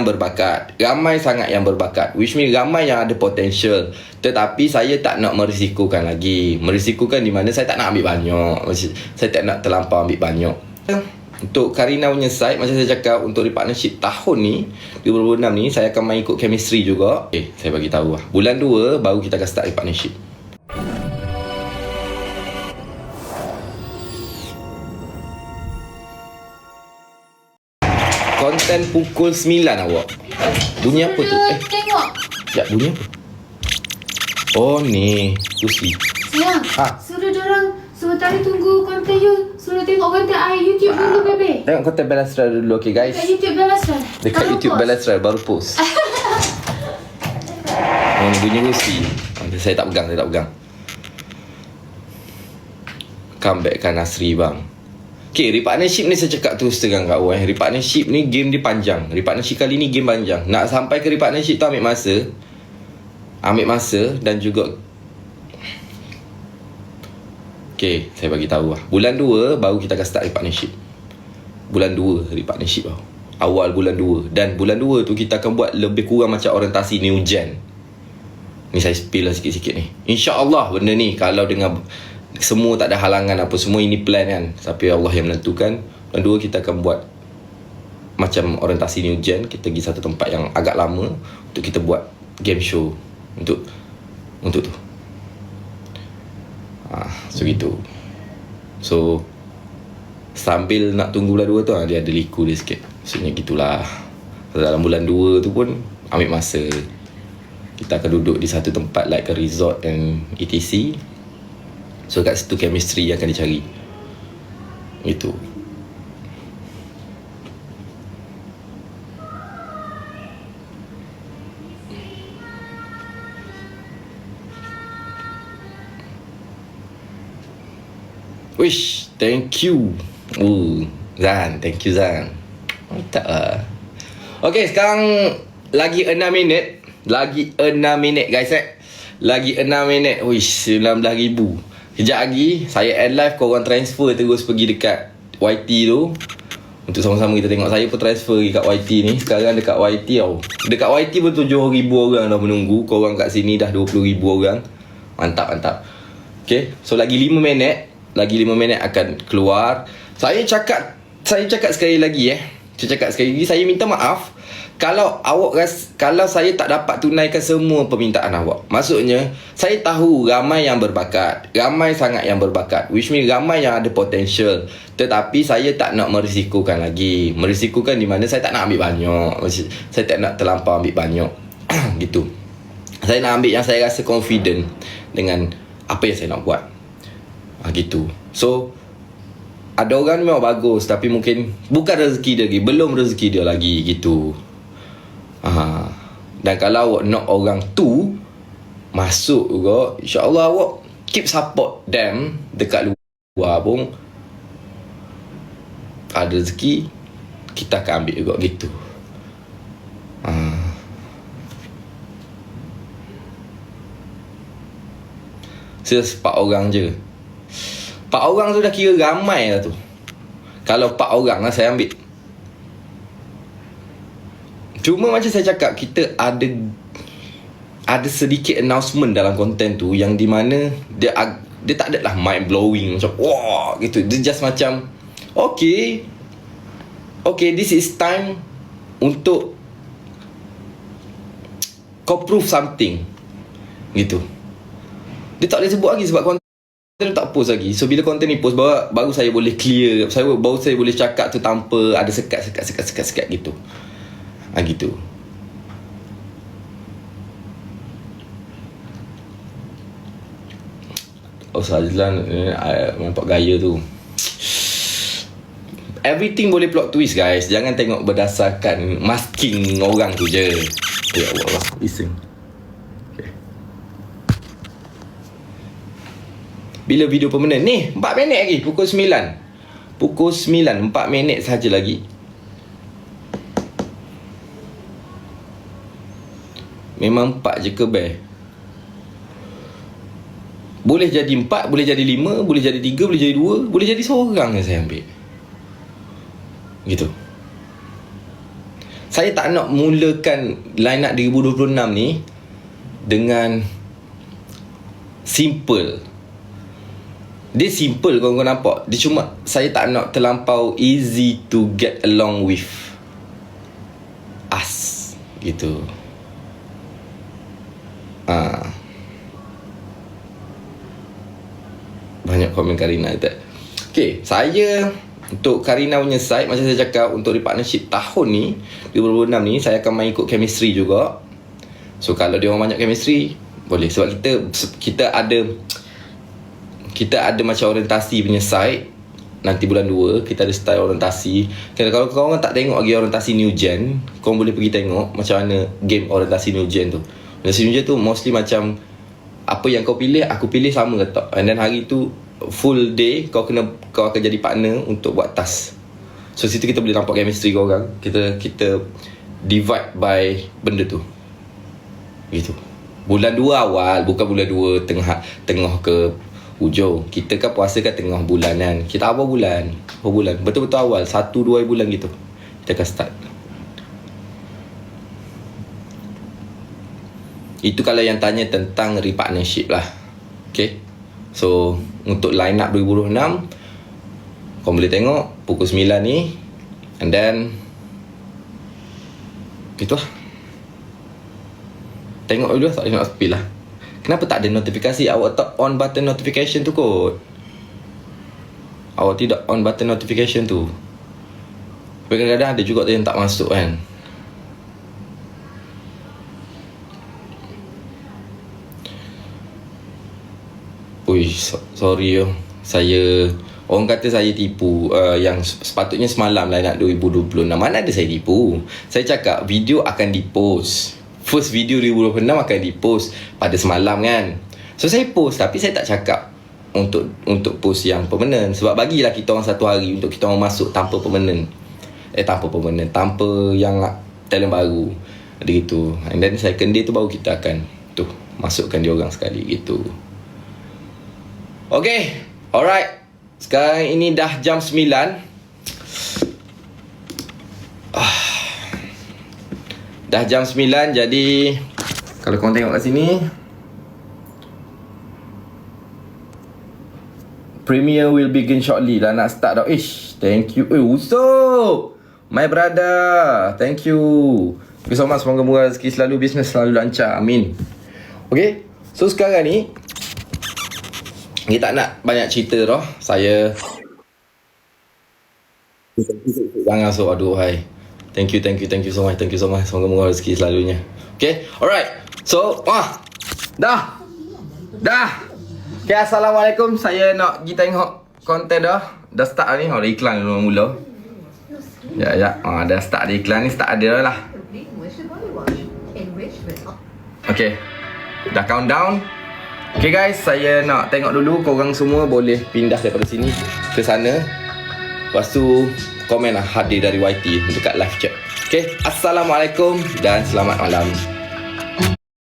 berbakat. Ramai sangat yang berbakat. Which means ramai yang ada potential. Tetapi saya tak nak merisikokan lagi. Merisikokan di mana saya tak nak ambil banyak. Saya tak nak terlampau ambil banyak. Untuk Karina punya side, macam saya cakap, untuk di partnership tahun ni 2026 ni, saya akan main ikut chemistry juga. Saya bagi tahu lah. Bulan 2 baru kita akan start di partnership. Konten pukul 9 awak. Bunyi apa tu? Tengok. Sekejap, bunyi apa? Oh ni, kursi. Sayang, suruh dorang sementara tunggu konten you, suruh tengok konten YouTube dulu, bebe. Tengok konten Bella Astral dulu, okay guys. Dekat YouTube Bella Astral. Dekat Baru YouTube post. Bella Astral baru post. Oh, bunyi kursi. Saya tak pegang. Comebackkan Nasri bang. Okay, repartnership ni saya cakap terus terang kat awak. Repartnership ni game dia panjang. Repartnership kali ni game panjang. Nak sampai ke repartnership tu ambil masa dan juga. Okay, saya bagi tahu lah. Bulan 2 baru kita akan start repartnership. Bulan 2 repartnership tau. Awal bulan 2. Dan bulan 2 tu kita akan buat lebih kurang macam orientasi new gen. Ni saya spill lah sikit-sikit ni. InsyaAllah benda ni, kalau dengan semua tak ada halangan apa semua, ini plan kan, tapi Allah yang menentukan. Dan 2 kita akan buat macam orientasi new gen. Kita pergi satu tempat yang agak lama untuk kita buat game show untuk tu. So gitu. So sambil nak tunggu bulan 2 tu, dia ada liku dia sikit. Maksudnya gitulah. Dalam bulan 2 tu pun ambil masa. Kita akan duduk di satu tempat like a resort and etc. So kat situ chemistry yang akan dicari. Itu. Wish, thank you. Zan, thank you Zan. Mantap lah. Okay, sekarang lagi 6 minit. Lagi 6 minit guys Lagi 6 minit. Wish, 19,000. Kejap lagi saya add live, korang transfer terus pergi dekat YT tu untuk sama-sama kita tengok. Saya pun transfer pergi kat YT ni. Sekarang dekat YT tau. Dekat YT pun 7,000 orang dah menunggu. Korang kat sini dah 20,000 orang. Mantap. Okay, so lagi 5 minit. Lagi 5 minit akan keluar. Saya cakap sekali lagi saya minta maaf kalau saya tak dapat tunaikan semua permintaan awak. Maksudnya, saya tahu ramai yang berbakat. Ramai sangat yang berbakat. Which means ramai yang ada potential. Tetapi saya tak nak merisikokan lagi. Merisikokan di mana saya tak nak ambil banyak. Saya tak nak terlampau ambil banyak. Gitu. Saya nak ambil yang saya rasa confident dengan apa yang saya nak buat. Gitu. So, ada orang memang bagus, tapi mungkin bukan rezeki dia lagi. Belum rezeki dia lagi. Gitu. Dan kalau awak nak orang tu masuk juga, InsyaAllah awak keep support them. Dekat luar pun ada rezeki, kita akan ambil juga. Gitu. Saya 4 orang je. 4 orang tu dah kira ramai lah tu. Kalau 4 orang lah saya ambil. Cuma macam saya cakap, kita ada sedikit announcement dalam konten tu yang di mana dia tak ada lah mind blowing macam wah gitu. Dia just macam okay, this is time untuk kau prove something gitu. Dia tak boleh sebut lagi sebab konten tu tak post lagi. So bila konten ni post, baru saya boleh clear, baru saya boleh cakap tu tanpa ada sekat gitu. Gitu. Oh, Sajlan nampak gaya tu. Everything boleh plot twist guys. Jangan tengok berdasarkan masking orang tu je. Ya Allah, iseng. Okay. Bila video permanent ni 4 minit lagi. Pukul 9 4 minit saja lagi. Memang 4 je ke bear? Boleh jadi 4, boleh jadi 5, boleh jadi 3, boleh jadi 2, boleh jadi seorang yang saya ambil. Gitu. Saya tak nak mulakan line up 2026 ni dengan simple. Dia simple kau nampak. Dia cuma saya tak nak terlampau easy to get along with us gitu. Banyak komen Karina tak. Okay, saya untuk Karina punya side, macam saya cakap, untuk di partnership tahun ni 2026 ni, saya akan main ikut chemistry juga. So kalau dia orang banyak chemistry, boleh. Sebab kita ada macam orientasi punya side. Nanti bulan 2 kita ada style orientasi. Kalau korang tak tengok lagi orientasi new gen, korang boleh pergi tengok macam mana game orientasi new gen tu. Orientasi new gen tu mostly macam apa yang kau pilih, aku pilih sama ke tak. And then hari tu full day kau akan jadi partner untuk buat task. So situ kita boleh nampak chemistry kau orang. Kita divide by benda tu. Gitu. Bulan 2 awal, bukan bulan 2 tengah ke hujung. Kita kan puasa kan tengah bulan kan. Kita apa bulan? Betul-betul awal 1-2 bulan gitu. Kita akan start. Itu kalau yang tanya tentang repartnership lah. Okay. So untuk line up 2026, kau boleh tengok pukul 9 ni. And then itulah. Tengok dulu, tak tengok speed lah. Kenapa tak ada notifikasi? Awak tak on button notification tu kot. Awak tidak on button notification tu. Kadang-kadang ada juga yang tak masuk kan. Ui, sorry yo. Orang kata saya tipu. Yang sepatutnya semalam lah nak 2026. Mana ada saya tipu. Saya cakap video akan dipost. First video 2026 akan dipost pada semalam kan. So saya post, tapi saya tak cakap untuk post yang permanent. Sebab bagilah kita orang satu hari untuk kita orang masuk tanpa permanent. Tanpa yang talent baru. Ada gitu. And then second day tu baru kita akan masukkan dia orang sekali gitu. Okay, alright. Sekarang ini dah jam 9. Dah jam 9, jadi kalau korang tengok kat sini, premiere will begin shortly. Dah nak start dah. Ish, thank you. Usopp, my brother, thank you. Thank you so much. Semoga murah rezeki selalu, bisnes selalu lancar. Amin. Okay, so sekarang ni kita tak nak banyak cerita dah. Saya jangan so aduh hai. Thank you so much. Semoga murah rezeki selalunya. Okay, alright. So, dah. Okay, assalamualaikum. Saya nak pergi tengok konten dah. Dah start ni. Ada iklan dulu mula. Ya. Dah start ada iklan ni. Start ada lah. Okay, dah countdown. Okay guys, saya nak tengok dulu. Korang semua boleh pindah daripada sini ke sana. Lepas tu komen lah hadir dari YT dekat live chat. Okay, assalamualaikum dan selamat malam.